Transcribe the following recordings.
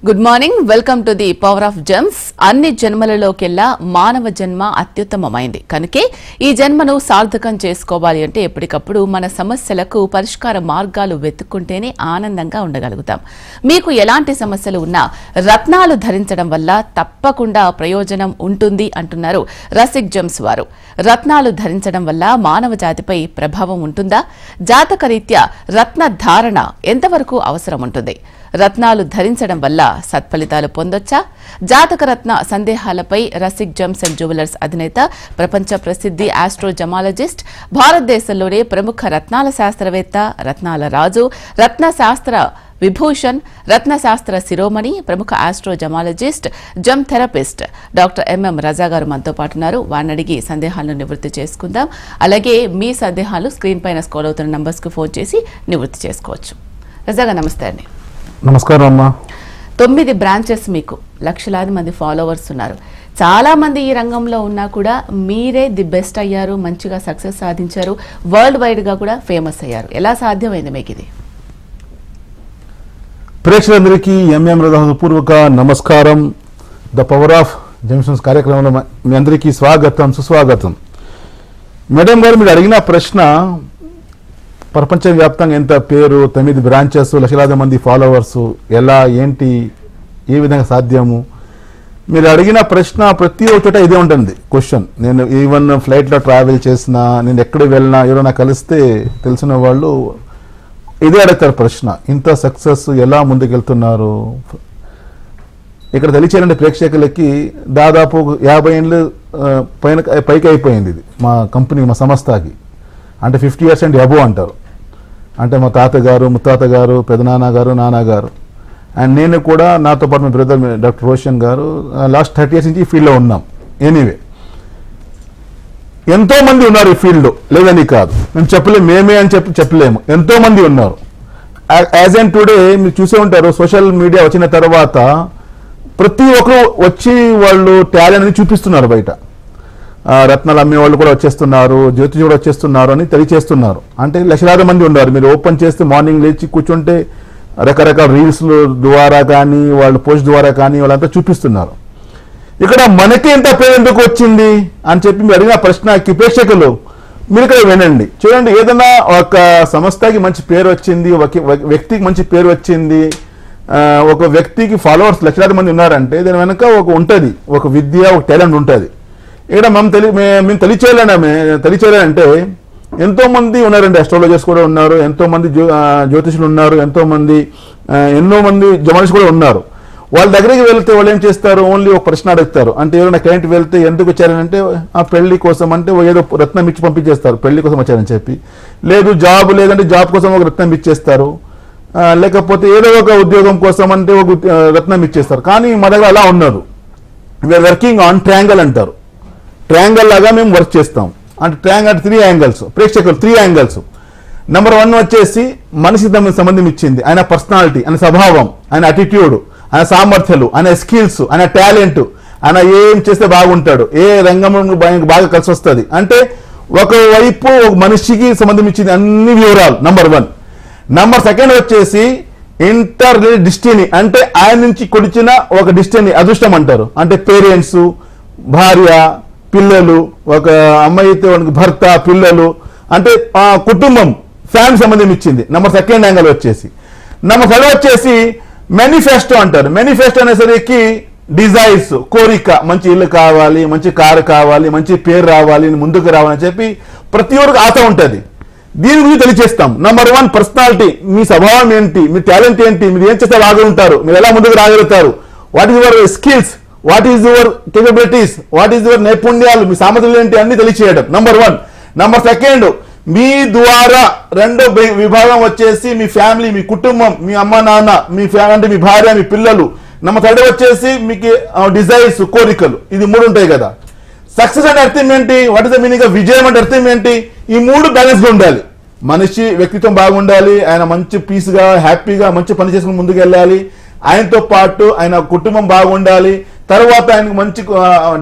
Good morning, welcome to the power of gems. అన్ని జన్మలలోకెల్లా మానవ జన్మ అత్యుత్తమమైంది. కనుకే ఈ జన్మను సార్థకం చేసుకోవాలి అంటే ఎప్పటికప్పుడు మన సమస్యలకు పరిష్కార మార్గాలు వెతుక్కుంటేనే ఆనందంగా ఉండగలుగుతాం. మీకు ఎలాంటి సమస్యలు ఉన్నా రత్నాలు ధరించడం వల్ల తప్పకుండా ప్రయోజనం ఉంటుంది అంటున్నారు రసిక్ జెమ్స్ వారు. రత్నాలు ధరించడం వల్ల మానవ జాతిపై ప్రభావం ఉంటుందా? జాతకరీత్యా రత్న ధారణ ఎంతవరకు అవసరం ఉంటుంది? రత్నాలు ధరించడం వల్ల సత్ఫలితాలు పొందొచ్చా? జాతక రత్న సందేహాలపై రసిక్ జెమ్స్ అండ్ జ్యువెలర్స్ అధినేత, ప్రపంచ ప్రసిద్ధి ఆస్ట్రోజమాలజిస్ట్, భారతదేశంలోనే ప్రముఖ రత్నాల శాస్త్రవేత్త, రత్నాల రాజు, రత్న శాస్త్ర విభూషణ్, రత్నశాస్త్ర శిరోమణి, ప్రముఖ ఆస్ట్రోజమాలజిస్ట్, జెమ్ థెరపిస్ట్ డాక్టర్ ఎంఎం రజా గారు మనతో పాటు ఉన్నారు. వారిని అడిగి సందేహాలను నివృత్తి చేసుకుందాం. అలాగే మీ సందేహాలు స్క్రీన్ పైన స్క్రోల్ అవుతున్న నంబర్స్కి ఫోన్ చేసి నివృత్తి చేసుకోవచ్చు. రజా గారు నమస్తే అండి. నమస్కారం అమ్మా. 9 బ్రాంచెస్, మీకు లక్షలాది మంది ఫాలోవర్స్ ఉన్నారు. చాలా మంది ఈ రంగంలో ఉన్నా కూడా మీరే ది బెస్ట్ అయ్యారు, మంచిగా సక్సెస్ సాధించారు, వరల్డ్ వైడ్ గా కూడా ఫేమస్ అయ్యారు. ఎలా సాధ్యమైంది మీకు ఇది? ప్రేక్షకులందరికీ ఎంఎం హృదయపూర్వక నమస్కారం. ద పవర్ ఆఫ్ జెమ్స్ కార్యక్రమంలో మీ అందరికీ స్వాగతం, సుస్వాగతం. మేడం గారు, మీరు అడిగిన ప్రశ్న ప్రపంచవ్యాప్తంగా ఎంత పేరు, 9 బ్రాంచెస్, లక్షలాది మంది ఫాలోవర్స్, ఎలా, ఏంటి, ఏ విధంగా సాధ్యము? మీరు అడిగిన ప్రశ్న ప్రతి ఒక్కట ఇదే ఉంటుంది క్వశ్చన్. నేను ఈవెన్ ఫ్లైట్లో ట్రావెల్ చేసినా, నేను ఎక్కడికి వెళ్ళినా, ఎవరైనా కలిస్తే తెలిసిన వాళ్ళు ఇదే అడుగుతారు ప్రశ్న. ఇంత సక్సెస్ ఎలా ముందుకెళ్తున్నారు? ఇక్కడ తెలియచేయాలంటే ప్రేక్షకులకి దాదాపు 50 ఏళ్ళు పైకి అయిపోయింది ఇది మా కంపెనీ, మా సంస్థకి. అంటే 50 years అండ్ అబోవ్ అంటారు. అంటే మా తాతగారు, ముత్తాత గారు, పెదనాన్న గారు, నాన్నగారు, అండ్ నేను కూడా, నాతో పాటు మా బ్రదర్ డాక్టర్ రోషన్ గారు లాస్ట్ 30 years నుంచి ఈ ఫీల్డ్లో ఉన్నాం. ఎనీవే, ఎంతో మంది ఉన్నారు ఈ ఫీల్డ్, లేదని కాదు, మేము చెప్పలేము, మేమే అని చెప్పలేము, ఎంతో మంది ఉన్నారు. యాజ్ అండ్ టుడే మీరు చూసే ఉంటారు, సోషల్ మీడియా వచ్చిన తర్వాత ప్రతి ఒక్కరు వచ్చి వాళ్ళు టాలెంట్ చూపిస్తున్నారు బయట. రత్నాలు అమ్మే వాళ్ళు కూడా వచ్చేస్తున్నారు, జ్యోతిషి కూడా వచ్చేస్తున్నారు అని తెలియచేస్తున్నారు. అంటే లక్షలాది మంది ఉన్నారు. మీరు ఓపెన్ చేస్తే మార్నింగ్ లేచి కూర్చుంటే రకరకాల రీల్స్ ద్వారా కానీ, వాళ్ళు పోస్ట్ ద్వారా కానీ వాళ్ళంతా చూపిస్తున్నారు. ఇక్కడ మనకి ఎంత పేరు ఎందుకు వచ్చింది అని చెప్పి మీరు అడిగిన ప్రశ్నకి ప్రేక్షకులు మీరు ఇక్కడ వినండి, చూడండి. ఏదైనా ఒక సంస్థకి మంచి పేరు వచ్చింది, ఒక వ్యక్తికి మంచి పేరు వచ్చింది, ఒక వ్యక్తికి ఫాలోవర్స్ లక్షలాది మంది ఉన్నారంటే దాని వెనక ఒక ఉంటుంది, ఒక విద్య, ఒక టాలెంట్ ఉంటుంది. ఇక్కడ మేము తెలియచేయాలంటే ఎంతో మంది ఉన్నారండి. అస్ట్రాలజర్స్ కూడా ఉన్నారు, ఎంతో మంది జ్యోతిషులు ఉన్నారు, ఎన్నో మంది జమాలిస్ట్ కూడా ఉన్నారు. వాళ్ళ దగ్గరికి వెళ్తే వాళ్ళు ఏం చేస్తారు, ఓన్లీ ఒక ప్రశ్న అడుగుతారు. అంటే ఎవరైనా క్లయింట్ వెళ్తే ఎందుకు వచ్చారనంటే ఆ పెళ్లి కోసం, అంటే ఏదో రత్నం ఇచ్చి పంపించేస్తారు, పెళ్లి కోసం వచ్చారని చెప్పి. లేదు జాబ్, లేదంటే జాబ్ కోసం ఒక రత్నం ఇచ్చేస్తారు, లేకపోతే ఏదో ఒక ఉద్యోగం కోసం అంటే ఒక రత్నం ఇచ్చేస్తారు. కానీ మా దగ్గర అలా ఉన్నారు. వీఆర్ వర్కింగ్ ఆన్ ట్రయాంగిల్ అంటారు. ట్రయాంగిల్ లాగా మేము వర్క్ చేస్తాం. అంటే ట్రయాంగిల్ అంటే 3 angles, ప్రేక్షకులు 3 angles. నెంబర్ 1 వచ్చేసి మనిషి సంబంధం ఇచ్చింది, ఆయన పర్సనాలిటీ, ఆయన స్వభావం, ఆయన అటిట్యూడ్, ఆయన సామర్థ్యాలు, ఆయన స్కిల్స్, ఆయన టాలెంట్, ఆయన ఏం చేస్తే బాగుంటాడు, ఏ రంగంలో బాగా కలిసి వస్తుంది. అంటే ఒకవైపు ఒక మనిషికి సంబంధం ఇచ్చింది అన్ని వివరాలు, నెంబర్ 1. నెంబర్ 2 వచ్చేసి ఇంటర్ డిస్టినీ, అంటే ఆయన నుంచి కొడిచిన ఒక డిస్టినీ, అదృష్టం అంటారు. అంటే పేరెంట్స్, భార్య, పిల్లలు, ఒక అమ్మాయి అయితే వానికి భర్త, పిల్లలు, అంటే కుటుంబం, ఫ్యామిలీ సంబంధం ఇచ్చింది. నెంబర్ 2 angle వచ్చేసి. నెంబర్ 3 వచ్చేసి మేనిఫెస్టో అంటారు. మేనిఫెస్టో అనేసరికి డిజైర్స్, కోరిక, మంచి ఇల్లు కావాలి, మంచి కారు కావాలి, మంచి పేరు రావాలి, ముందుకు రావాలని చెప్పి ప్రతి ఒక్కరికి ఆశ ఉంటుంది. దీని గురించి తెలియజేస్తాం. నెంబర్ 1 పర్సనాలిటీ, మీ స్వభావం ఏంటి, మీ టాలెంట్ ఏంటి, మీరు ఏం చేస్తే బాగా ఉంటారు, మీరు ఎలా ముందుకు రాగలుగుతారు, what is your skills, what is your capabilities, what is your నైపుణ్యాలు, మీ సామర్థ్యాలు ఏంటి అన్ని తెలియచేయడం, నెంబర్ 1. నెంబర్ 2, మీ ద్వారా 2వ విభాగం వచ్చేసి మీ ఫ్యామిలీ, మీ కుటుంబం, మీ అమ్మ నాన్న, మీ అంటే మీ భార్య, మీ పిల్లలు. నెంబర్ 3 వచ్చేసి మీకు డిజైర్స్, కోరికలు. ఇది 3 ఉంటాయి కదా. సక్సెస్ అంటే అర్థం ఏంటి, what is the meaning of విజయం అంటే అర్థం ఏంటి? ఈ 3 బ్యాలెన్స్ గా ఉండాలి. మనిషి వ్యక్తిత్వం బాగుండాలి, ఆయన మంచి పీస్గా, హ్యాపీగా, మంచి పని చేసుకుని ముందుకు వెళ్ళాలి. ఆయనతో పాటు ఆయన కుటుంబం బాగుండాలి. తర్వాత ఆయనకు మంచి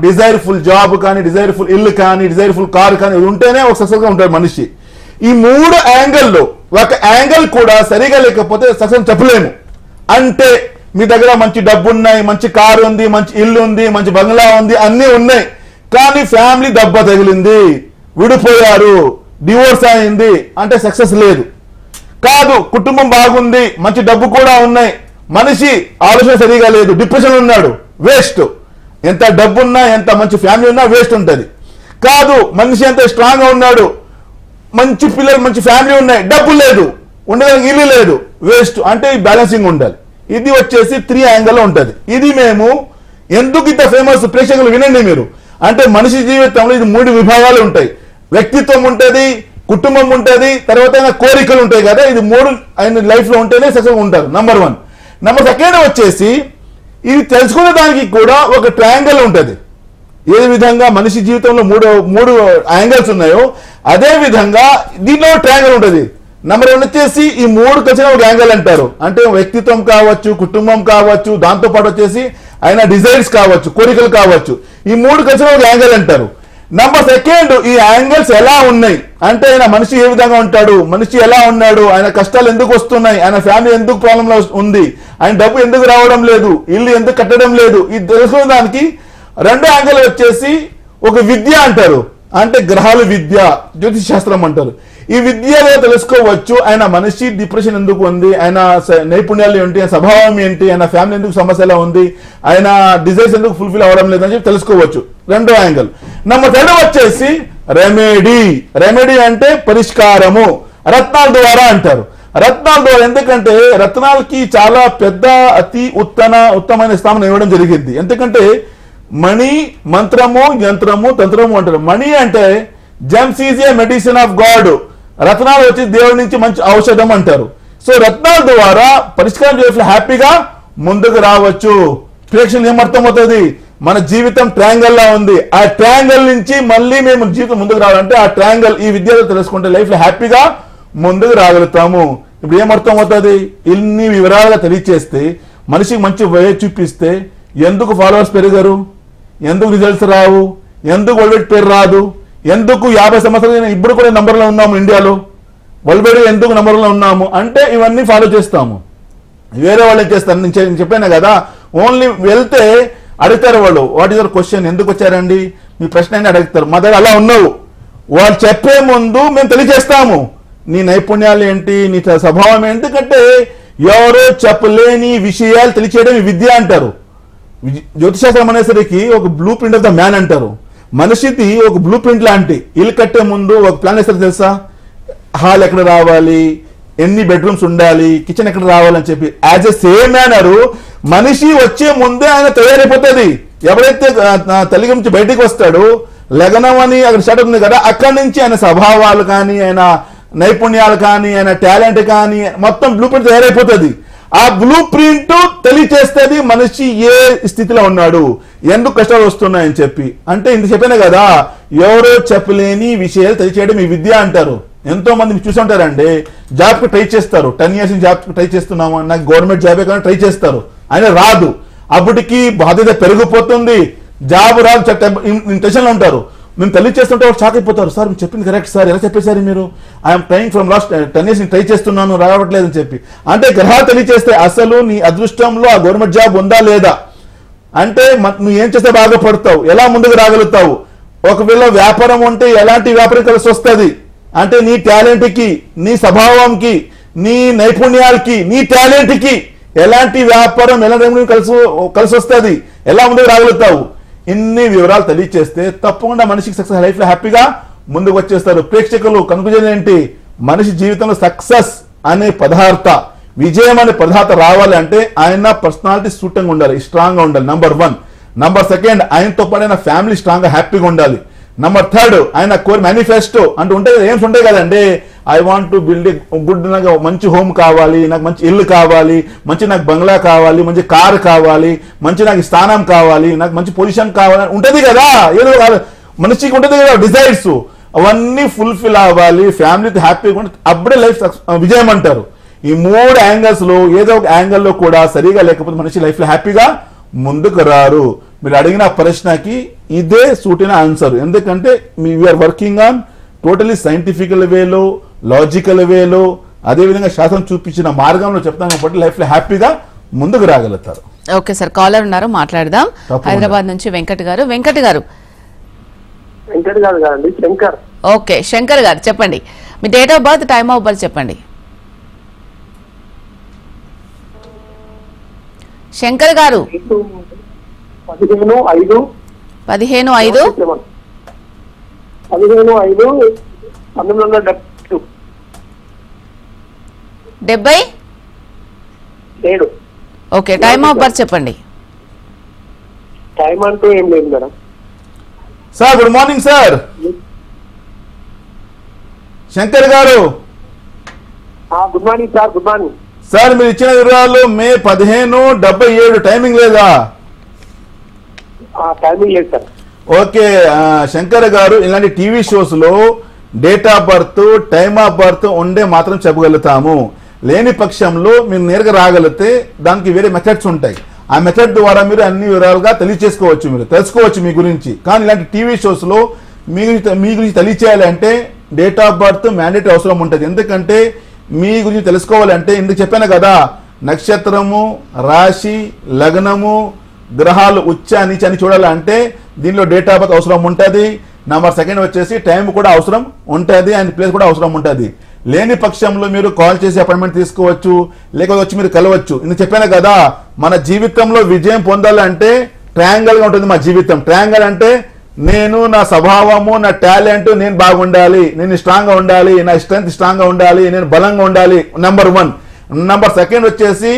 డిజైర్ఫుల్ జాబ్ కానీ, డిజైర్ఫుల్ ఇల్లు కానీ, డిజైర్ఫుల్ కారు కానీ ఉంటేనే ఒక సక్సెస్గా ఉంటాడు మనిషి. ఈ 3 యాంగిల్లో ఒక యాంగిల్ కూడా సరిగా లేకపోతే సక్సెస్ చెప్పలేము. అంటే మీ దగ్గర మంచి డబ్బు ఉన్నాయి, మంచి కారు ఉంది, మంచి ఇల్లు ఉంది, మంచి బంగ్లా ఉంది, అన్నీ ఉన్నాయి, కానీ ఫ్యామిలీ దెబ్బ తగిలింది, విడిపోయారు, డివోర్స్ అయింది అంటే సక్సెస్ లేదు. కాదు, కుటుంబం బాగుంది, మంచి డబ్బు కూడా ఉన్నాయి, మనిషి ఆలోచన సరిగా లేదు, డిప్రెషన్ ఉన్నాడు, వేస్ట్. ఎంత డబ్బున్నా ఎంత మంచి ఫ్యామిలీ ఉన్నా వేస్ట్ ఉంటుంది. కాదు, మనిషి ఎంత స్ట్రాంగ్ గా ఉన్నాడు, మంచి పిల్లలు మంచి ఫ్యామిలీ ఉన్నాయి, డబ్బు లేదు, ఉండడానికి ఇల్లు లేదు, వేస్ట్. అంటే ఈ బ్యాలెన్సింగ్ ఉండాలి. ఇది వచ్చేసి 3 యాంగిల్ ఉంటుంది. ఇది మేము ఎందుకు ఇంత ఫేమస్, ప్రేక్షకులు వినండి మీరు. అంటే మనిషి జీవితంలో ఇది 3 విభాగాలు ఉంటాయి. వ్యక్తిత్వం ఉంటుంది, కుటుంబం ఉంటుంది, తర్వాత ఆయన కోరికలు ఉంటాయి కదా. ఇది 3 ఆయన లైఫ్ లో ఉంటేనే సక్సెస్ ఉంటారు. నంబర్ 1. నంబర్ 2 వచ్చేసి ఇది తెలుసుకునే దానికి కూడా ఒక ట్రయాంగిల్ ఉంటుంది. ఏ విధంగా మనిషి జీవితంలో మూడు యాంగిల్స్ ఉన్నాయో అదే విధంగా దీనిలో ట్రయాంగిల్ ఉంటుంది. నంబర్ 1 వచ్చేసి ఈ 3 కలిసిన ఒక యాంగిల్ అంటారు. అంటే వ్యక్తిత్వం కావచ్చు, కుటుంబం కావచ్చు, దాంతో పాటు వచ్చేసి ఆయన డిజైర్స్ కావచ్చు, కోరికలు కావచ్చు, ఈ 3 కలిసిన ఒక యాంగిల్ అంటారు. నంబర్ 2 ఈ యాంగిల్స్ ఎలా ఉన్నాయి అంటే ఆయన మనిషి ఏ విధంగా ఉంటాడు, మనిషి ఎలా ఉన్నాడు, ఆయన కష్టాలు ఎందుకు వస్తున్నాయి, ఆయన ఫ్యామిలీ ఎందుకు ప్రాబ్లంలో ఉంది, ఆయన డబ్బు ఎందుకు రావడం లేదు, ఇల్లు ఎందుకు కట్టడం లేదు, ఇది తెలుసుకునే దానికి 2 యాంగిల్ వచ్చేసి ఒక విద్య అంటారు. అంటే గ్రహాల విద్య, జ్యోతిష్ శాస్త్రం అంటారు. ఈ విద్యలో తెలుసుకోవచ్చు ఆయన మనిషి డిప్రెషన్ ఎందుకు ఉంది, ఆయన నైపుణ్యాలు ఏంటి, ఆయన స్వభావం ఏంటి, ఆయన ఫ్యామిలీ ఎందుకు సమస్యలా ఉంది, ఆయన డిజైర్స్ ఎందుకు ఫుల్ఫిల్ అవ్వడం లేదని చెప్పి తెలుసుకోవచ్చు. 2 యాంగిల్. నంబర్ 3 వచ్చేసి రెమెడీ. రెమెడీ అంటే పరిష్కారము, రత్నాల ద్వారా అంటారు. రత్నాల ద్వారా, ఎందుకంటే రత్నాలకి చాలా పెద్ద అతి ఉత్తమమైన స్థానం ఇవ్వడం జరిగింది. ఎందుకంటే మణి మంత్రము, యంత్రము, తంత్రము అంటారు. మణి అంటే gems is a medicine of God, రత్నాలు వచ్చి దేవుడి నుంచి మంచి ఔషధం అంటారు. సో రత్నాల ద్వారా పరిష్కారం చేసి హ్యాపీగా ముందుకు రావచ్చు. ప్రేక్షకులు ఏమర్థం అవుతుంది, మన జీవితం ట్రయాంగిల్ లా ఉంది, ఆ ట్రయాంగిల్ నుంచి మళ్ళీ మేము జీవితం ముందుకు రావాలంటే ఆ ట్రయాంగిల్ ఈ విద్యలో తెలుసుకుంటే లైఫ్ లో హ్యాపీగా ముందుకు రాగలుగుతాము. ఇప్పుడు ఏమర్థం అవుతుంది, ఇన్ని వివరాలుగా తెలియచేస్తే మనిషికి మంచి వే చూపిస్తే ఎందుకు ఫాలోవర్స్ పెరిగారు, ఎందుకు రిజల్ట్స్ రావు, ఎందుకు వరల్డ్ పేరు రాదు, ఎందుకు 50 సంవత్సరాలు ఇప్పుడు కూడా నంబర్లో ఉన్నాము, ఇండియాలో వరల్డ్ ఎందుకు నంబర్లో ఉన్నాము అంటే ఇవన్నీ ఫాలో చేస్తాము. వేరే వాళ్ళు చేస్తారు. నేను చెప్పాను కదా, ఓన్లీ వెళ్తే అడుగుతారు వాళ్ళు, వాట్ ఇస్ యువర్ క్వశ్చన్, ఎందుకు వచ్చారండి మీ ప్రశ్న అని అడుగుతారు. మా దగ్గర అలా ఉన్నావు, వాళ్ళు చెప్పే ముందు మేము తెలియజేస్తాము నీ నైపుణ్యాలు ఏంటి, నీ స్వభావం ఏంటి. ఎందుకంటే ఎవరో చెప్పలేని విషయాలు తెలియచేయడం విద్య అంటారు. జ్యోతిశాస్త్రం అనేసరికి ఒక blue print of the man అంటారు. మనిషిది ఒక బ్లూ ప్రింట్ లాంటి. ఇల్లు కట్టే ముందు ఒక ప్లాన్ వేస్తారు తెలుసా, హాల్ ఎక్కడ రావాలి, ఎన్ని బెడ్రూమ్స్ ఉండాలి, కిచెన్ ఎక్కడ రావాలని చెప్పి. యాజ్ ఎ సేమ్ మేనర్ మనిషి వచ్చే ముందే ఆయన తయారైపోతుంది. ఎవరైతే తల్లి నుంచి బయటికి వస్తాడో లగ్నం అని అక్కడ స్టార్ట్ అవుతుంది కదా, అక్కడి నుంచి ఆయన స్వభావాలు కానీ, ఆయన నైపుణ్యాలు కానీ, ఆయన టాలెంట్ కానీ మొత్తం బ్లూ ప్రింట్ తయారైపోతుంది. ఆ బ్లూ ప్రింట్ తెలియచేస్తుంది మనిషి ఏ స్థితిలో ఉన్నాడు, ఎందుకు కష్టాలు వస్తున్నాయని చెప్పి. అంటే ఇంత చెప్పాను కదా, ఎవరో చెప్పలేని విషయాలు తెలియచేయడం ఈ విద్య అంటారు. ఎంతో మంది మీరు చూసి ఉంటారండి, జాబ్కి ట్రై చేస్తారు, 10 years జాబ్కి ట్రై చేస్తున్నాము, నాకు గవర్నమెంట్ జాబే కానీ ట్రై చేస్తారు, ఆయన రాదు. అప్పటికి బాధ్యత పెరిగిపోతుంది, జాబ్ రాదు, టెన్షన్లో ఉంటారు. మేము తెలియచేస్తుంటే వాళ్ళు షాక్ అయిపోతారు, సార్ మీరు చెప్పింది కరెక్ట్ సార్, ఎలా చెప్పేశారు మీరు, I'm trying from last 10 years try చేస్తున్నాను, రావట్లేదు అని చెప్పి. అంటే గ్రహాలు తెలియచేస్తే అసలు నీ అదృష్టంలో ఆ గవర్నమెంట్ జాబ్ ఉందా లేదా, అంటే నువ్వు ఏం చేస్తే బాగా పడతావు, ఎలా ముందుకు రాగలుగుతావు. ఒకవేళ వ్యాపారం ఉంటే ఎలాంటి వ్యాపారం కలిసి వస్తుంది అంటే నీ టాలెంట్కి, నీ స్వభావంకి, నీ నైపుణ్యాలకి, నీ టాలెంట్కి ఎలాంటి వ్యాపారం ఎలా కలిసి వస్తుంది, ఎలా ముందుకు రాగలుగుతావు. ఇన్ని వివరాలు తెలియచేస్తే తప్పకుండా మనిషికి సక్సెస్, లైఫ్ లో హ్యాపీగా ముందుకు వచ్చేస్తారు. ప్రేక్షకులు కన్క్లూజన్ ఏంటి, మనిషి జీవితంలో సక్సెస్ అనే పదార్థ, విజయం అనే పదార్థ రావాలి అంటే ఆయన పర్సనాలిటీ సూటంగా ఉండాలి, స్ట్రాంగ్ గా ఉండాలి. నంబర్ 1. నంబర్ 2 ఆయనతో పాటు ఆయన ఫ్యామిలీ స్ట్రాంగ్ గా హ్యాపీగా ఉండాలి. నంబర్ 3 ఆయన కోరి మేనిఫెస్టో అంటూ ఉంటాయి, ఏమ్స్ ఉంటాయి కదండి. I want to build good, నాకు మంచి హోమ్ కావాలి, నాకు మంచి ఇల్లు కావాలి, మంచి నాకు బంగ్లా కావాలి, మంచి కారు కావాలి, మంచి నాకు స్థానం కావాలి, నాకు మంచి పొజిషన్ కావాలి ఉంటది కదా, ఏదో మనిషికి ఉంటది కదా డిజైర్స్. అవన్నీ ఫుల్ఫిల్ అవ్వాలి, ఫ్యామిలీతో హ్యాపీగా ఉంటే అప్పుడే లైఫ్ విజయం అంటారు. ఈ 3 యాంగిల్స్ లో ఏదో ఒక యాంగిల్లో కూడా సరిగా లేకపోతే మనిషి లైఫ్ లో హ్యాపీగా ముందుకు రారు. మీరు అడిగిన ప్రశ్నకి ఇదే సూటిన ఆన్సర్. ఎందుకంటే వీఆర్ వర్కింగ్ ఆన్ టోటలీ సైంటిఫికల్ వేలో, లాజికల్ వేలో, అదేవిధంగా శాస్త్రం చూపించిన మార్గంలో చెప్తాం కాబట్టి లైఫ్ లో హ్యాపీగా ముందుకు రాగలుగుతారు. ఓకే సార్, కాలర్ ఉన్నారు, మాట్లాడదాం. తప్పకుండా. హైదరాబాద్ నుంచి వెంకట్ గారు. వెంకట్ గారు శంకర్. ఓకే శంకర్ గారు, చెప్పండి మీ date of birth, time of birth చెప్పండి. శంకర్ గారు 15/5 1977. ఓకే, టైమ్ ఆఫ్ బర్త్ చెప్పండి. టైం అంటూ ఏం లేదు madam. Sir good morning sir. Shankar గారు good morning sir. Good morning sir, మీరు ఇచ్చిన వివరాలు మే 15/77 టైమింగ్ లేదా? టైమింగ్ లేదు సార్. ఓకే శంకర్ గారు, ఇలాంటి టీవీ షోస్ లో date of birth, time of birth ఉండే మాత్రం చెప్పగలుగుతాము. లేని పక్షంలో మీరు నేరుగా రాగలిగితే దానికి వేరే మెథడ్స్ ఉంటాయి. ఆ మెథడ్ ద్వారా మీరు అన్ని వివరాలుగా తెలియచేసుకోవచ్చు, మీరు తెలుసుకోవచ్చు మీ గురించి. కానీ ఇలాంటి టీవీ షోస్ లో మీ గురించి తెలియచేయాలంటే డేట్ ఆఫ్ బర్త్ మ్యాండేటరీ అవసరం ఉంటుంది. ఎందుకంటే మీ గురించి తెలుసుకోవాలంటే ఇందుకు చెప్పాను కదా, నక్షత్రము, రాశి, లగ్నము, గ్రహాలు ఉచ్చ నీచ అని చూడాలంటే దీనిలో డేట్ ఆఫ్ బర్త్ అవసరం ఉంటుంది. నెంబర్ సెకండ్ వచ్చేసి టైం కూడా అవసరం ఉంటుంది, అండ్ ప్లేస్ కూడా అవసరం ఉంటుంది. లేని పక్షంలో మీరు కాల్ చేసి అపాయింట్మెంట్ తీసుకోవచ్చు, లేకపోతే వచ్చి మీరు కలవచ్చు. ఇందుకు చెప్పాను కదా, మన జీవితంలో విజయం పొందాలంటే ట్రయాంగల్ గా ఉంటుంది మా జీవితం. ట్రయాంగల్ అంటే నేను, నా స్వభావము, నా టాలెంట్, నేను బాగుండాలి, నేను స్ట్రాంగ్ గా ఉండాలి, నా స్ట్రెంత్ స్ట్రాంగ్ గా ఉండాలి, నేను బలంగా ఉండాలి, నెంబర్ 1. నెంబర్ సెకండ్ వచ్చేసి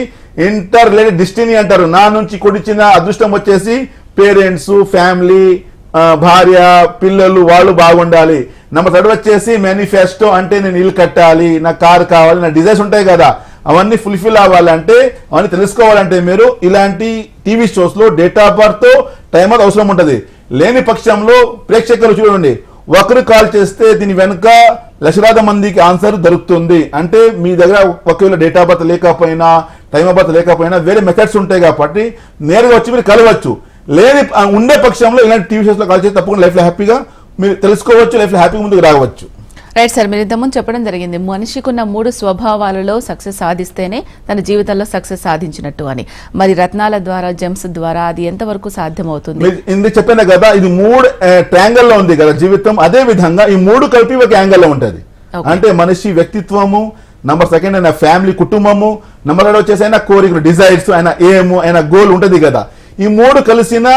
ఇంటర్ రిలేటెడ్ డెస్టినీ అంటారు. నా నుంచి కొడిచిన అదృష్టం వచ్చేసి పేరెంట్స్, ఫ్యామిలీ, భార్య, పిల్లలు, వాళ్ళు బాగుండాలి. నెంబర్ 3 వచ్చేసి మేనిఫెస్టో, అంటే నేను ఇల్లు కట్టాలి, నా కారు కావాలి, నా డిజైర్స్ ఉంటాయి కదా, అవన్నీ ఫుల్ఫిల్ అవ్వాలంటే, అవన్నీ తెలుసుకోవాలంటే మీరు ఇలాంటి టీవీ షోస్ లో date of birth, time of అవసరం ఉంటుంది. లేని పక్షంలో ప్రేక్షకులు చూడండి, ఒకరు కాల్ చేస్తే దీని వెనుక లక్షలాది మందికి ఆన్సర్ దొరుకుతుంది. అంటే మీ దగ్గర ఒకవేళ డేట్ ఆఫ్ బర్త్ లేకపోయినా, టైమ్ ఆఫ్ బర్త్ లేకపోయినా వేరే మెథడ్స్ ఉంటాయి కాబట్టి నేరుగా వచ్చి మీరు కలవచ్చు. లేని ఉండే పక్షంలో ఇలాంటి టీవీ షోస్ లో కాల్ చేసి తప్పకుండా లైఫ్ లో హ్యాపీగా మీరు తెలుసుకోవచ్చు, లైఫ్ లో హ్యాపీగా ముందుకు రావచ్చు. రైట్ సార్, మీరు ఇంతకుముందు చెప్పడం జరిగింది మనిషికున్న 3 స్వభావాలలో సక్సెస్ సాధిస్తేనే తన జీవితంలో సక్సెస్ సాధించినట్టు అని. మరి రత్నాల ద్వారా, జెమ్స్ ద్వారా అది ఎంతవరకు సాధ్యమవుతుంది? ఇందుకు చెప్పాను కదా, ఇది 3 ట్రయాంగల్ లో ఉంది కదా జీవితం. అదే విధంగా ఈ 3 కలిపి ఒక యాంగిల్ లో ఉంటది. అంటే మనిషి వ్యక్తిత్వము, నెంబర్ సెకండ్ ఆయన ఫ్యామిలీ, కుటుంబము, నెంబర్ 2 వచ్చేసి ఆయన కోరికలు, డిజైర్స్, ఆయన ఎయిమ్, ఆయన గోల్ ఉంటది కదా. ఈ 3 కలిసిన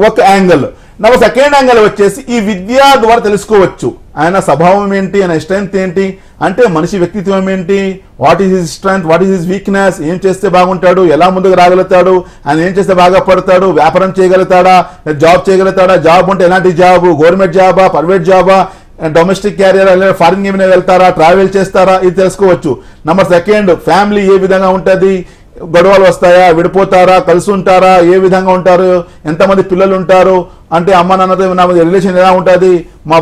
ఒక యాంగిల్. నెంబర్ సెకండ్ యాంగిల్ వచ్చేసి ఈ విద్య ద్వారా తెలుసుకోవచ్చు ఆయన స్వభావం ఏంటి, ఆయన స్ట్రెంగ్త్ ఏంటి, అంటే మనిషి వ్యక్తిత్వం ఏంటి, what is his strength, what is his weakness, ఏం చేస్తే బాగుంటాడు, ఎలా ముందుకు రాగలుగుతాడు, ఆయన ఏం చేస్తే బాగా పడతాడు, వ్యాపారం చేయగలుగుతాడా, జాబ్ చేయగలుగుతాడా, జాబ్ ఉంటే ఎలాంటి జాబ్, గవర్నమెంట్ జాబా, ప్రైవేట్ జాబా, డొమెస్టిక్ క్యారియర్, లేదా ఫారిన్ ఏమైనా వెళ్తారా, ట్రావెల్ చేస్తారా, ఇది తెలుసుకోవచ్చు. నెంబర్ సెకండ్ ఫ్యామిలీ ఏ విధంగా ఉంటుంది, గొడవలు వస్తాయా, విడిపోతారా, కలిసి ఉంటారా, ఏ విధంగా ఉంటారు, ఎంతమంది పిల్లలు ఉంటారు, అంటే అమ్మ నాన్నతో నా రిలేషన్ ఎలా ఉంటుంది, మా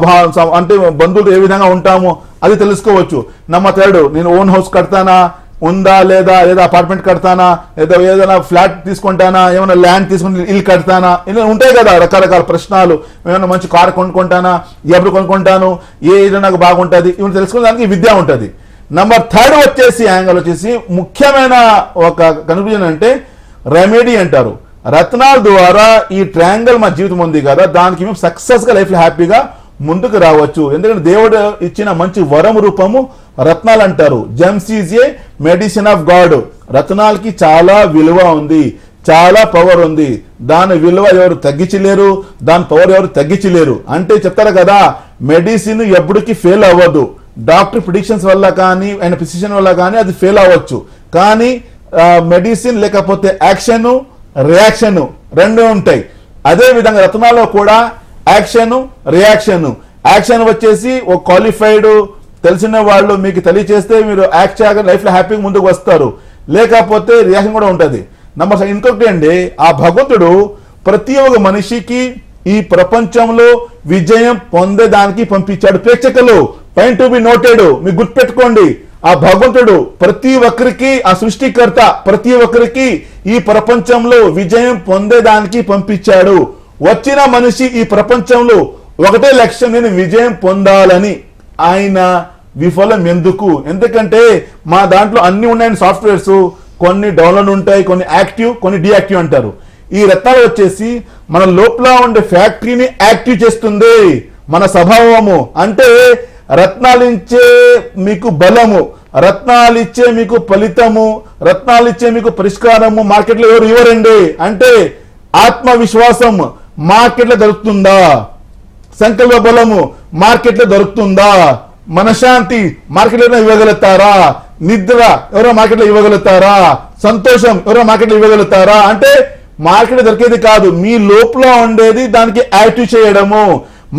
అంటే బంధువులు ఏ విధంగా ఉంటాము, అది తెలుసుకోవచ్చు. నెంబర్ 3 నేను ఓన్ హౌస్ కడతానా, ఉందా లేదా, లేదా అపార్ట్మెంట్ కడతానా, లేదా ఏదైనా ఫ్లాట్ తీసుకుంటానా, ఏమైనా ల్యాండ్ తీసుకుని ఇల్లు కడతానా, ఇలా ఉంటాయి కదా రకరకాల ప్రశ్నలు. ఏమైనా మంచి కారు కొనుక్కుంటానా, ఎప్పుడు కొనుక్కుంటాను, ఏ ఏదైనా నాకు బాగుంటుంది, ఇవన్నీ తెలుసుకోవడానికి విద్య ఉంటుంది. నెంబర్ 3 వచ్చేసి యాంగిల్ వచ్చేసి ముఖ్యమైన ఒక కన్క్లూజన్ అంటే రెమెడీ అంటారు. రత్నాల ద్వారా ఈ ట్రయాంగిల్ మా జీవితం ఉంది కదా, దానికి మేము సక్సెస్ గా లైఫ్ లో హ్యాపీగా ముందుకు రావచ్చు. ఎందుకంటే దేవుడు ఇచ్చిన మంచి వరం రూపము రత్నాలు అంటారు. Gems is a medicine of God. రత్నాలకి చాలా విలువ ఉంది, చాలా పవర్ ఉంది. దాని విలువ ఎవరు తగ్గించలేరు, దాని పవర్ ఎవరు తగ్గించలేరు. అంటే చెప్తారు కదా, మెడిసిన్ ఎప్పటికీ ఫెయిల్ అవ్వదు. డాక్టర్ ప్రిడిక్షన్స్ వల్ల కానీ, ఆయన ప్రిసిషన్ వల్ల కానీ అది ఫెయిల్ అవ్వచ్చు. కానీ మెడిసిన్ లేకపోతే యాక్షన్, రియాక్షన్ 2 ఉంటాయి. అదే విధంగా రత్నాల్లో కూడా యాక్షన్, రియాక్షన్. యాక్షన్ వచ్చేసి ఒక క్వాలిఫైడ్ తెలిసిన వాళ్ళు మీకు తెలియచేస్తే మీరు యాక్ట్ చేయగా లైఫ్ లో హ్యాపీగా ముందుకు వస్తారు. లేకపోతే రియాక్షన్ కూడా ఉంటుంది. నెంబర్ ఇంకొకటి అండి, ఆ భగవంతుడు ప్రతి ఒక్క మనిషికి ఈ ప్రపంచంలో విజయం పొందేదానికి పంపించాడు. ప్రేక్షకులు పాయింట్ టు బి నోటెడ్, మీకు గుర్తుపెట్టుకోండి. ఆ భగవంతుడు ప్రతి ఒక్కరికి, ఆ సృష్టికర్త ప్రతి ఒక్కరికి ఈ ప్రపంచంలో విజయం పొందేదానికి పంపించాడు. వచ్చిన మనిషి ఈ ప్రపంచంలో ఒకటే లక్ష్యం, నేను విజయం పొందాలని. ఆయన విఫలం ఎందుకు? ఎందుకంటే మా దాంట్లో అన్ని ఉన్నాయని సాఫ్ట్వేర్స్, కొన్ని డౌన్లోడ్ ఉంటాయి, కొన్ని యాక్టివ్, కొన్ని డియాక్టివ్ అంటారు. ఈ రత్నాలు వచ్చేసి మన లోపల ఉండే ఫ్యాక్టరీని యాక్టివ్ చేస్తుంది. మన స్వభావము అంటే రత్నాలు ఇచ్చే మీకు బలము, రత్నాలు ఇచ్చే మీకు ఫలితము, రత్నాలు ఇచ్చే మీకు పరిష్కారము మార్కెట్లో ఎవరు ఇవ్వరండి. అంటే ఆత్మవిశ్వాసం మార్కెట్లో దొరుకుతుందా? సంకల్ప బలము మార్కెట్లో దొరుకుతుందా? మనశ్శాంతి మార్కెట్లో ఇవ్వగలుగుతారా? నిద్ర ఎవరో మార్కెట్లో ఇవ్వగలుగుతారా? సంతోషం ఎవరో మార్కెట్లో ఇవ్వగలుగుతారా? అంటే మార్కెట్ దొరికేది కాదు, మీ లోపల ఉండేది దానికి యాక్టివ్ చేయడము.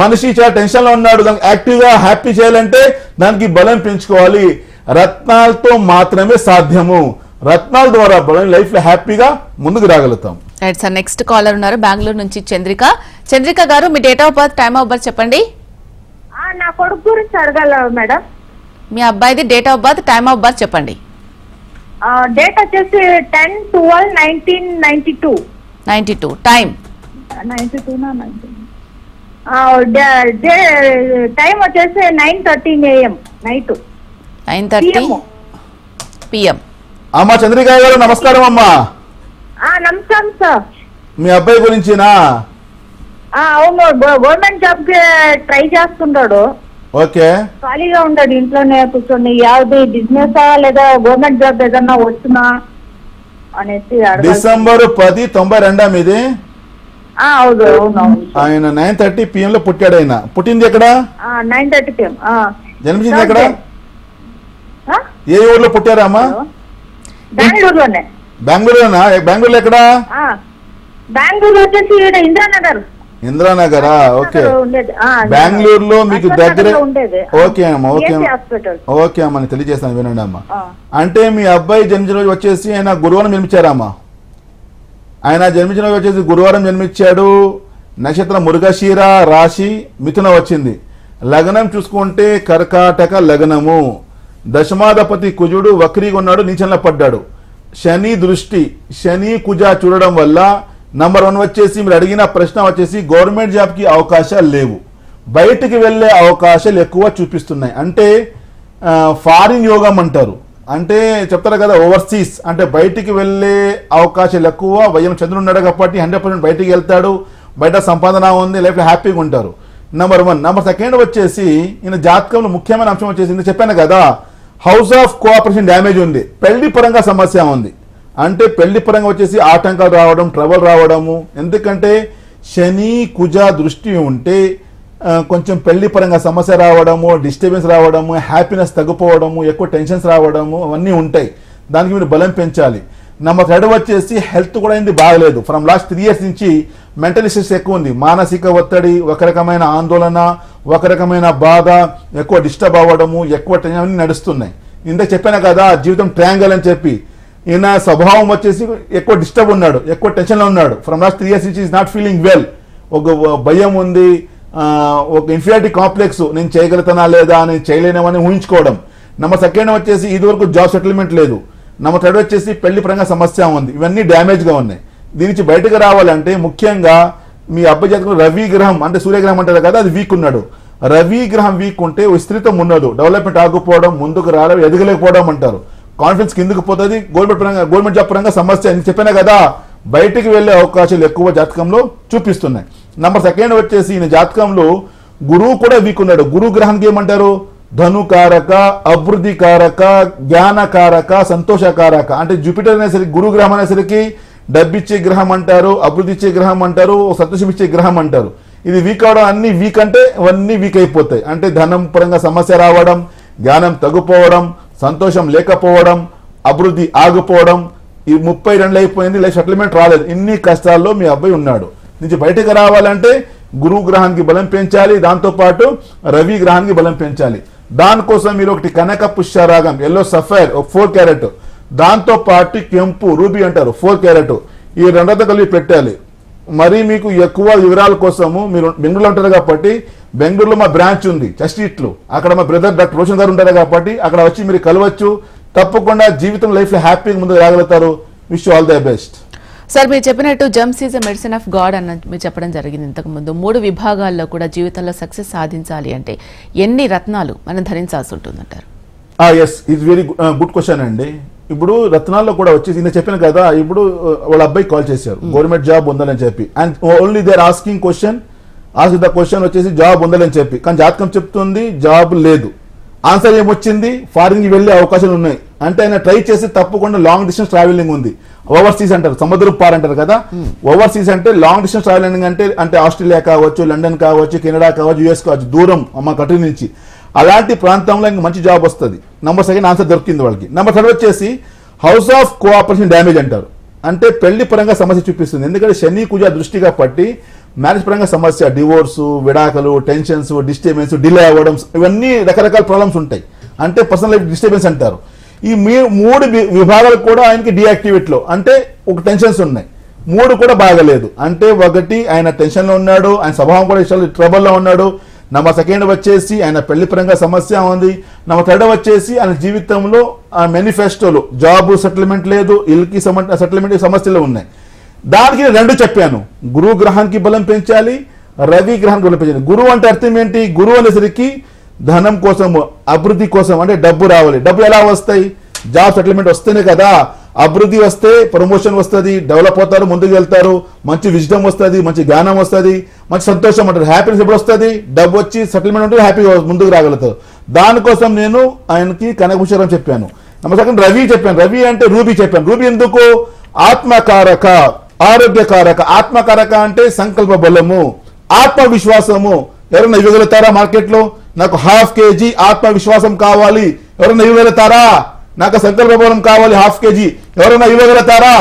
మనిషి చాలా టెన్షన్ లో ఉన్నాడు, దానికి యాక్టివ్ గా హ్యాపీ చేయాలంటే దానికి బలం పెంచుకోవాలి. రత్నాలతో మాత్రమే సాధ్యము. రత్నాల ద్వారా బలం లైఫ్ లో హ్యాపీగా ముందుకు రాగలుగుతాం. రైట్ సార్, నెక్స్ట్ కాలర్ ఉన్నారు బెంగళూరు నుంచి చంద్రిక. చంద్రిక గారు, మీ date of birth, time of birth చెప్పండి. నా కొడుకు గురించి అడగాల మేడం. మీ అబ్బాయిది date of birth, time of birth చెప్పండి. డేట్ వచ్చేసి 10/12/1992. 92. టైం 92 టైం వచ్చేసి 9:13 AM నైట్. 9:30 PM. అమ్మా చంద్రిక గారు నమస్కారం అమ్మా. నమస్కారం సార్. మీ అబ్బాయి గురించినా? అవును, గవర్నమెంట్ జాబ్ కి ట్రై చేస్తుంటాడు. ఓకే. ఖాళీగా ఉంటాడు ఇంట్లోనే కూర్చొని. యావది బిజినెస్ లేదా గవర్నమెంట్ జాబ్ ఏదన్నా వస్తున్నా అనేసి డిసెంబర్ 10, 92 మీది? అవును అవును. ఆయన 9:30 PM లో పుట్టాడు. ఆయన పుట్టింది ఎక్కడ? 9:30 PM. జన్మించింది ఎక్కడ? ఏ ఊర్లో పుట్టారా అమ్మా? బెంగళూరులోనే. బెంగళూరులోనా? బెంగళూరులో ఎక్కడ? బెంగళూరు వచ్చేసి ఇంద్రానగర్. ఇంద్రానగరా? ఓకే. బెంగళూరులో మీకు దగ్గర. ఓకే అమ్మా, ఓకే ఓకే అమ్మా, నేను తెలియజేస్తాను, వినండి అమ్మా. అంటే మీ అబ్బాయి జన్మించిన రోజు వచ్చేసి ఆయన గురువారం జన్మించారా అమ్మా? ఆయన జన్మించిన రోజు వచ్చేసి గురువారం జన్మించాడు. నక్షత్రం మృగశిర, రాశి మిథున వచ్చింది. లగ్నం చూసుకుంటే కర్కాటక లగ్నము. దశమాధిపతి కుజుడు వక్రీగా ఉన్నాడు, నీచంలో పడ్డాడు. శని దృష్టి, శని కుజ చూడడం వల్ల నంబర్ 1 వచ్చేసి మీరు అడిగిన ప్రశ్న వచ్చేసి గవర్నమెంట్ జాబ్ కి అవకాశాలు లేవు, బయటికి వెళ్ళే అవకాశాలు ఎక్కువ చూపిస్తున్నాయి. అంటే ఫారిన్ యోగం అంటారు, అంటే చెప్తారు కదా ఓవర్సీస్, అంటే బయటికి వెళ్ళే అవకాశాలు ఎక్కువ. వయం చంద్రుడు ఉన్నాడు కాబట్టి 100% బయటికి వెళ్తాడు, బయట సంపాదన ఉంది, లైఫ్లో హ్యాపీగా ఉంటారు. నంబర్ 1. నంబర్ 2 వచ్చేసి ఈయన జాతకంలో ముఖ్యమైన అంశం వచ్చేసి చెప్పాను కదా, హౌస్ ఆఫ్ కోఆపరేషన్ డ్యామేజ్ ఉంది, పెళ్లి పరంగా సమస్య ఉంది. అంటే పెళ్లి పరంగా వచ్చేసి ఆటంకాలు రావడం, ట్రబుల్ రావడము. ఎందుకంటే శని కుజ దృష్టి ఉంటే కొంచెం పెళ్లి పరంగా సమస్య రావడము, డిస్టర్బెన్స్ రావడము, హ్యాపీనెస్ తగ్గిపోవడము, ఎక్కువ టెన్షన్స్ రావడము అవన్నీ ఉంటాయి. దానికి మీరు బలం పెంచాలి. నంబర్ 3 వచ్చేసి హెల్త్ కూడా అయింది బాగలేదు. ఫ్రమ్ లాస్ట్ 3 years నుంచి మెంటల్ స్ట్రెస్ ఎక్కువ ఉంది, మానసిక ఒత్తిడి, ఒక రకమైన ఆందోళన, ఒక రకమైన బాధ, ఎక్కువ డిస్టర్బ్ అవ్వడము, ఎక్కువ టెన్షన్ అన్ని నడుస్తున్నాయి. ఇందాక చెప్పాను కదా జీవితం ట్రయాంగిల్ అని చెప్పి. ఈయన స్వభావం వచ్చేసి ఎక్కువ డిస్టర్బ్ ఉన్నాడు, ఎక్కువ టెన్షన్లో ఉన్నాడు. ఫ్రమ్ లాస్ట్ 3 years నుంచి ఈజ్ నాట్ ఫీలింగ్ వెల్. ఒక భయం ఉంది, ఒక ఇన్ఫీరియారిటీ కాంప్లెక్స్, నేను చేయగలుగుతానా లేదా, నేను చేయలేనేమని ఊహించుకోవడం. నంబర్ 2 వచ్చేసి ఇది వరకు జాబ్ సెటిల్మెంట్ లేదు. నంబర్ 3 వచ్చేసి పెళ్లి పరంగా సమస్య ఉంది. ఇవన్నీ డ్యామేజ్గా ఉన్నాయి. దీని నుంచి బయటకు రావాలంటే ముఖ్యంగా మీ అబ్బాయి జాతకంలో రవి గ్రహం, అంటే సూర్యగ్రహం అంటారు కదా, అది వీక్ ఉన్నాడు. రవి గ్రహం వీక్ ఉంటే విస్తృతం ఉండదు, డెవలప్మెంట్ ఆగిపోవడం, ముందుకు రావడం, ఎదగలేకపోవడం అంటారు. కాన్ఫిడెన్స్ కిందకు పోతుంది. గవర్నమెంట్ జాబ్ పరంగా సమస్య నేను చెప్పాను కదా, బయటికి వెళ్లే అవకాశాలు ఎక్కువ జాతకంలో చూపిస్తున్నాయి. నంబర్ 2 వచ్చేసి ఈయన జాతకంలో గురువు కూడా వీక్ ఉన్నాడు. గురు గ్రహానికి ఏమంటారు? ధనుకారక, అభివృద్ధికారక, జ్ఞానకారక, సంతోషకారక. అంటే జూపిటర్ అనేసరికి గురు గ్రహం అనేసరికి డబ్బిచ్చే గ్రహం అంటారు, అభివృద్ధి ఇచ్చే గ్రహం అంటారు, సంతోషం ఇచ్చే గ్రహం అంటారు. ఇది వీక్ అవడం, అన్ని వీక్ అంటే అవన్నీ వీక్ అయిపోతాయి. అంటే ధనం పరంగా సమస్య రావడం, జ్ఞానం తగ్గిపోవడం, సంతోషం లేకపోవడం, అభివృద్ధి ఆగిపోవడం. ఈ 32 అయిపోయింది, లైఫ్ సెటిల్మెంట్ రాలేదు. ఇన్ని కష్టాల్లో మీ అబ్బాయి ఉన్నాడు. నుంచి బయటకు రావాలంటే గురువు గ్రహానికి బలం పెంచాలి, దాంతోపాటు రవి గ్రహానికి బలం పెంచాలి. దానికోసం మీరు ఒకటి కనక పుష్యరాగం, ఎల్లో సఫైర్ 4 క్యారెట్, దాంతో పాటు కెంపు రూబీ అంటారు 4 క్యారెట్, ఈ 2 కలిపి పెట్టాలి. మరి మీకు ఎక్కువ వివరాల కోసము మీరు బెంగళూరులో ఉంటారు కాబట్టి బెంగళూరులో మా బ్రాంచ్ ఉంది చస్ట్రీట్లో, అక్కడ మా బ్రదర్ డాక్టర్ రోషన్ గారు ఉంటారు కాబట్టి అక్కడ వచ్చి మీరు కలవచ్చు. తప్పకుండా జీవితం లైఫ్లో హ్యాపీగా ముందుకు రాగలుగుతారు. Wish all the best. Sir, మీరు చెప్పినట్టు gems is a medicine of God అన్న మీరు చెప్పడం జరిగింది ఇంతకు ముందు. 3 విభాగాల్లో కూడా జీవితంలో సక్సెస్ సాధించాలి అంటే ఎన్ని రత్నాలు మనం ధరించాల్సి ఉంటుందంటారు? Yes, it's very good question అండి. ఇప్పుడు రత్నాల్లో కూడా వచ్చేసి నేను చెప్పాను కదా, ఇప్పుడు వాళ్ళ అబ్బాయి కాల్ చేశారు గవర్నమెంట్ జాబ్ ఉందని చెప్పి, and only they are asking the question వచ్చేసి జాబ్ ఉందని చెప్పి, కానీ జాతకం చెప్తుంది జాబ్ లేదు. ఆన్సర్ ఏమొచ్చింది, ఫారిన్ కి వెళ్ళే అవకాశాలు ఉన్నాయి. అంటే ఆయన ట్రై చేసి తప్పకుండా లాంగ్ డిస్టెన్స్ ట్రావెలింగ్ ఉంది. ఓవర్సీస్ అంటారు, సముద్రం పార్ అంటారు కదా, ఓవర్సీస్ అంటే లాంగ్ డిస్టెన్స్ ట్రావెలింగ్ అంటే ఆస్ట్రేలియా కావచ్చు, లండన్ కావచ్చు, కెనడా కావచ్చు, యుఎస్ కావచ్చు, దూరం మా కంట్రీ నుంచి. అలాంటి ప్రాంతంలో ఇంకా మంచి జాబ్ వస్తుంది. నెంబర్ సెకండ్ ఆన్సర్ దొరికింది వాళ్ళకి. నెంబర్ థర్డ్ వచ్చేసి హౌస్ ఆఫ్ కోఆపరేషన్ డ్యామేజ్ అంటారు, అంటే పెళ్లి పరంగా సమస్య చూపిస్తుంది. ఎందుకంటే శని కుజ దృష్టిగా పట్టి మ్యారేజ్ పరంగా సమస్య, డివోర్సు, విడాకలు, టెన్షన్స్, డిస్టర్బెన్స్, డిలే అవ్వడం, ఇవన్నీ రకరకాల ప్రాబ్లమ్స్ ఉంటాయి. అంటే పర్సనల్ లైఫ్ డిస్టర్బెన్స్ అంటారు. ఈ మూడు విభాగాలు కూడా ఆయనకి డీయాక్టివేట్ లో, అంటే ఒక టెన్షన్స్ ఉన్నాయి. మూడు కూడా బాగలేదు. అంటే ఒకటి ఆయన టెన్షన్ లో ఉన్నాడు, ఆయన స్వభావం కూడా ట్రబుల్లో ఉన్నాడు. నెంబర్ సెకండ్ వచ్చేసి ఆయన పెళ్లి పరంగా సమస్య ఉంది. నెంబర్ థర్డ్ వచ్చేసి ఆయన జీవితంలో మేనిఫెస్టోలో జాబ్ సెటిల్మెంట్ లేదు, ఇల్కి సెటిల్మెంట్ సమస్యలు ఉన్నాయి. దానికి రెండు చెప్పాను, గురువు గ్రహానికి బలం పెంచాలి, రవి గ్రహానికి బలం పెంచాలి. గురువు అంటే అర్థం ఏంటి, గురువు అనేసరికి ధనం కోసము, అభివృద్ధి కోసం, అంటే డబ్బు రావాలి. డబ్బు ఎలా వస్తాయి, జాబ్ సెటిల్మెంట్ వస్తేనే కదా. అభివృద్ధి వస్తే ప్రమోషన్ వస్తుంది, డెవలప్ అవుతారు, ముందుకు వెళ్తారు, మంచి విజ్డమ్ వస్తుంది, మంచి జ్ఞానం వస్తుంది, మంచి సంతోషం అంటారు. హ్యాపీనెస్ ఎప్పుడు వస్తుంది, డబ్బు వచ్చి సెటిల్మెంట్ ఉంటే హ్యాపీగా ముందుకు రాగలుగుతారు. దానికోసం నేను ఆయనకి కనకభూషణం చెప్పాను. నెంబర్ సెకండ్ రవి చెప్పాను. రవి అంటే రూబీ చెప్పాను. రూబీ ఎందుకు, ఆత్మకారక, ఆరోగ్యకారక. ఆత్మకారక అంటే సంకల్ప బలము, ఆత్మవిశ్వాసము. ఎవరైనా ఇవ్వగలుగుతారా మార్కెట్లో, నాకు 1/2 kg ఆత్మవిశ్వాసం కావాలి, ఎవరైనా ఇవ్వగలుగుతారా? నాకు సంకల్ప బలం కావాలి 1/2 kg, ఎవరైనా ఇవ్వగలుగుతారా?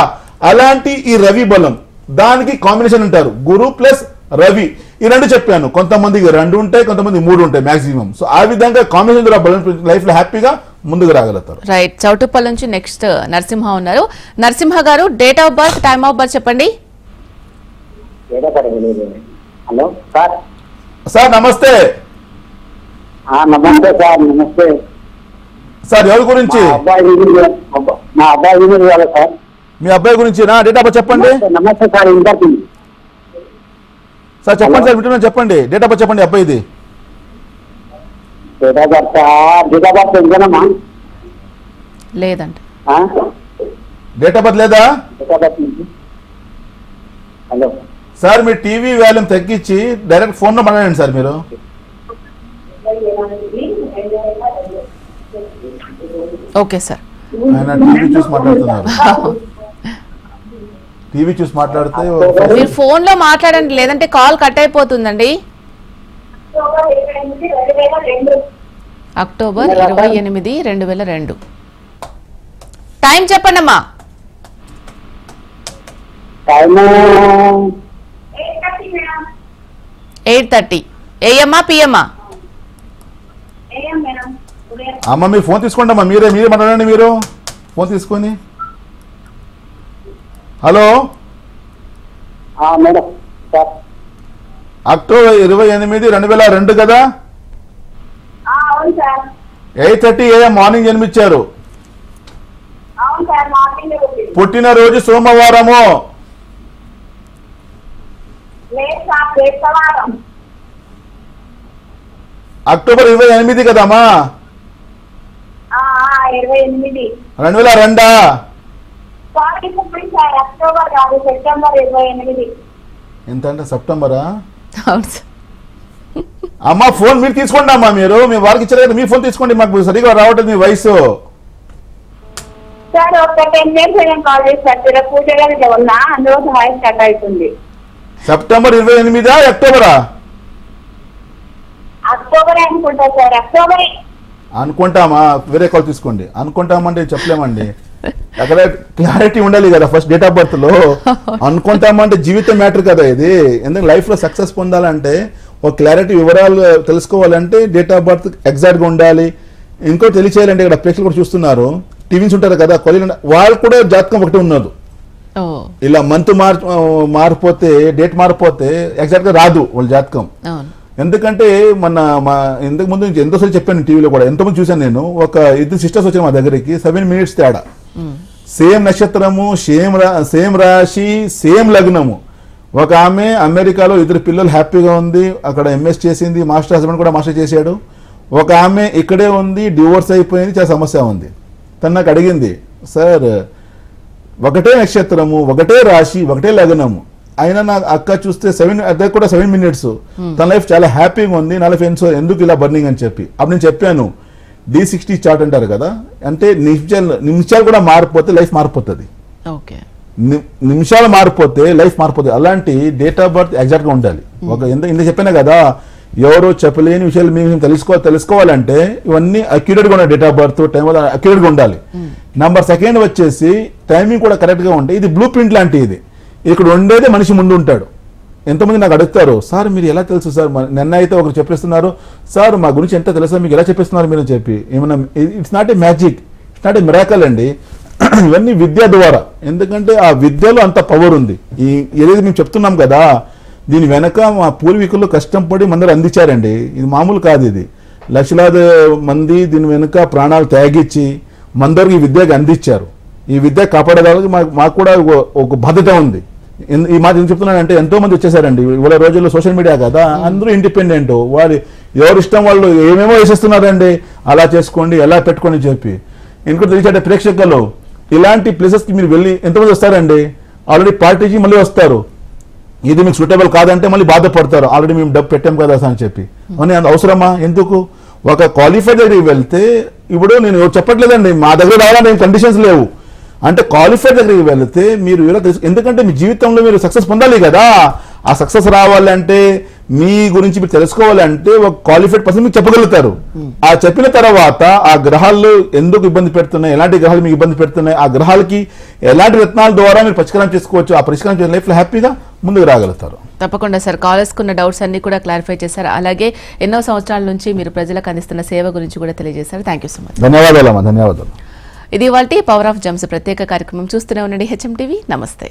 అలాంటి ఈ రవి బలం, దానికి కాంబినేషన్ అంటారు గురు ప్లస్ రవి. ఈ రెండు చెప్పాను. కొంతమందికి 2 ఉంటాయి, కొంతమంది 3 ఉంటాయి మాక్సిమం. సో ఆ విధంగా కాంబినేషన్ ద్వారా బలం లైఫ్ లో హ్యాపీగా ముందుకు రాగలుగుతారు. రైట్, చౌటుప్పల్ నుంచి నెక్స్ట్ నరసింహ ఉన్నారు. నరసింహ గారు, date of birth, time of birth చెప్పండి. Hello sir. సార్ నమస్తే. నమస్తే సార్. నమస్తే సార్ ఎవరి గురించి? మా అబ్బాయి సార్. మీ అబ్బాయి గురించి నా డేట్ ఆఫ్ బర్త్ చెప్పండి. నమస్తే సార్. ఇంటర్వ్యూ సార్ చెప్పండి సార్, వింటున్నాను చెప్పండి. డేట్ ఆఫ్ బర్త్ చెప్పండి అబ్బాయిది. డేట్ ఆఫ్ బర్త్ ఎంతనమ్మా? లేదంట. డేట్ ఆఫ్ బర్త్ లేదా? హలో సార్ మీ టీవీ వాల్యూమ్ తగ్గించి డైరెక్ట్ ఫోన్ లో మాట్లాడండి సార్ మీరు. Okay sir. ఆయన టీవీ చూసి మాట్లాడుతున్నారు. టీవీ చూసి మాట్లాడితే మీరు ఫోన్ లో మాట్లాడండి, లేదంటే కాల్ కట్ అయిపోతుందండి. అక్టోబర్ 28, 2002. టైం చెప్పండి అమ్మా. టైము 8:30 ఏఎమ్మా పిఎమ్మా? అమ్మ మీరు ఫోన్ తీసుకోండి అమ్మా, మీరే మాట్లాడండి. మీరు ఫోన్ తీసుకొని. Hello madam sir. అక్టోబర్ 28, 2002 కదా. 8:30 AM మార్నింగ్ జన్మించారు. పుట్టినరోజు సోమవారము. అక్టోబర్ 28 కదమ్మా. 2002. ఎంత అంటే సెప్టెంబరా? అమ్మా ఫోన్ మీరు తీసుకోండి అమ్మా, మీరు మీ వారికి ఇచ్చారు కదా, మీ ఫోన్ తీసుకోండి, మాకు సరిగా రావట్లేదు మీ వయసు. సార్ ఒక 10 days కాల్ చేస్తారు, పూజ గారిలో ఉన్నా, అందులో వాయిస్ కట్ అవుతుంది. సెప్టెంబర్ 28 అక్టోబరా? అక్టోబర్ అనుకుంటా సార్. అక్టోబర్ అనుకుంటామా, వేరే కాల్ తీసుకోండి. అనుకుంటామంటే చెప్పలేమండి, అక్కడ క్లారిటీ ఉండాలి కదా ఫస్ట్ డేట్ ఆఫ్ బర్త్ లో. అనుకుంటామంటే జీవితం మ్యాటర్ కదా ఇది. ఎందుకంటే లైఫ్ లో సక్సెస్ పొందాలంటే ఒక క్లారిటీ వివరాలు తెలుసుకోవాలంటే డేట్ ఆఫ్ బర్త్ ఎగ్జాక్ట్ గా ఉండాలి. ఇంకోటి తెలియచేయాలంటే ఇక్కడ ప్రేక్షకులు కూడా చూస్తున్నారు, టీవీస్ ఉంటారు కదా, వాళ్ళు కూడా జాతకం ఒకటి ఉన్నది. ఇలా మంత్ మారిపోతే, డేట్ మారిపోతే ఎగ్జాక్ట్ గా రాదు వాళ్ళ జాతకం. ఎందుకంటే ఇంతకు ముందు ఎంతోసారి చెప్పాను టీవీలో కూడా, ఎంతోమంది చూశాను నేను. ఒక 2 సిస్టర్స్ వచ్చారు మా దగ్గరికి, 7 minutes తేడా, సేమ్ నక్షత్రము, సేమ్ రాశి, సేమ్ లగ్నము. ఒక ఆమె అమెరికాలో 2 పిల్లలు హ్యాపీగా ఉంది, అక్కడ ఎంఎస్ చేసింది, మాస్టర్ హస్బెండ్ కూడా మాస్టర్ చేశాడు. ఒక ఆమె ఇక్కడే ఉంది, డివోర్స్ అయిపోయింది, చాలా సమస్య ఉంది. తను నాకు అడిగింది, సార్ ఒకటే నక్షత్రము, ఒకటే రాశి, ఒకటే లగ్నము, అయినా నా అక్క చూస్తే అదే కూడా 7 minutes తన లైఫ్ చాలా హ్యాపీగా ఉంది, నా లైఫ్ ఎందుకు ఇలా బర్నింగ్ అని చెప్పి అప్పుడు నేను చెప్పాను D60 చార్ట్ అంటారు కదా, అంటే నిమిషాలు కూడా మారిపోతే లైఫ్ మారిపోతుంది, ఓకే నిమిషాలు మారిపోతే లైఫ్ మారిపోతుంది. అలాంటి డేట్ ఆఫ్ బర్త్ ఎగ్జాక్ట్ గా ఉండాలి. ఒక ఇంత చెప్పినా కదా, ఎవరో చెప్పలేని విషయాలు మేము తెలుసుకోవాలంటే ఇవన్నీ అక్యురేట్ గా ఉండాలి. Date of birth time accurate గా ఉండాలి. నంబర్ సెకండ్ వచ్చేసి టైమింగ్ కూడా కరెక్ట్ గా ఉంటాయి. ఇది బ్లూ ప్రింట్ లాంటి, ఇది ఇక్కడ ఉండేదే మనిషి ముందు ఉంటాడు. ఎంతమంది నాకు అడుగుతారు, సార్ మీరు ఎలా తెలుసు సార్, నిన్న అయితే ఒకరు చెప్పేస్తున్నారు, సార్ మా గురించి ఎంత తెలుసా మీకు, ఎలా చెప్పేస్తున్నారు మీరు చెప్పి, ఏమన్నా it's not a magic, it's not a miracle అండి. ఇవన్నీ విద్య ద్వారా, ఎందుకంటే ఆ విద్యలో అంత పవర్ ఉంది. ఏదైతే మేము చెప్తున్నాం కదా, దీని వెనక మా పూర్వీకులు కష్టం పడి మందరు అందించారండి. ఇది మామూలు కాదు, ఇది లక్షలాది మంది దీని వెనుక ప్రాణాలు త్యాగించి మందరికి ఈ విద్యకు అందించారు. ఈ విద్య కాపాడడానికి మాకు కూడా ఒక బాధ్యత ఉంది. ఈ మాట ఎందుకు చెప్తున్నానంటే, ఎంతో మంది వచ్చేసారండి ఇవాళ రోజుల్లో, సోషల్ మీడియా కదా, అందరూ ఇండిపెండెంట్, ఎవరి ఇష్టం వాళ్ళు ఏమేమో వేసేస్తున్నారండి, అలా చేసుకోండి ఎలా పెట్టుకోండి చెప్పి. ఇంకోటి తెలిసే ప్రేక్షకులు ఇలాంటి ప్లేసెస్కి మీరు వెళ్ళి ఎంతమంది వస్తారండి, ఆల్రెడీ పార్టీకి మళ్ళీ వస్తారు, ఇది మీకు సూటబుల్ కాదంటే మళ్ళీ బాధపడతారు, ఆల్రెడీ మేము డబ్బు పెట్టాం కదా అని చెప్పి. అని అవసరమా? ఎందుకు? ఒక క్వాలిఫైడ్ దగ్గరికి వెళ్తే, ఇప్పుడు నేను చెప్పట్లేదండి మా దగ్గర రావాలని ఏం కండిషన్స్ లేవు, అంటే క్వాలిఫైడ్ దగ్గరికి వెళితే మీరు ఇలా తెలుసు, ఎందుకంటే మీ జీవితంలో మీరు సక్సెస్ పొందాలి కదా. ఆ సక్సెస్ రావాలంటే, మీ గురించి మీరు తెలుసుకోవాలంటే ఒక క్వాలిఫైడ్ పర్సన్ మీకు చెప్పగలుగుతారు. ఆ చెప్పిన తర్వాత ఆ గ్రహాలు ఎందుకు ఇబ్బంది పెడుతున్నాయి, ఎలాంటి గ్రహాలు మీకు ఇబ్బంది పెడుతున్నాయి, ఆ గ్రహాలకి ఎలాంటి రత్నాల ద్వారా మీరు పరిష్కారం చేసుకోవచ్చు, ఆ పరిష్కారం చేసిన లైఫ్లో హ్యాపీగా ముందుకు రాగలుగుతారు. తప్పకుండా సార్, కాలర్స్కున్న డౌట్స్ అన్ని కూడా క్లారిఫై చేశారు. అలాగే ఎన్నో సంవత్సరాల నుంచి మీరు ప్రజలకు అందిస్తున్న సేవ గురించి కూడా తెలియజేశారు. Thank you so much. ధన్యవాదాలు. ఇది ఇవాల్టి పవర్ ఆఫ్ జెమ్స్ ప్రత్యేక కార్యక్రమం. చూస్తూనే ఉండండి HM TV. నమస్తే.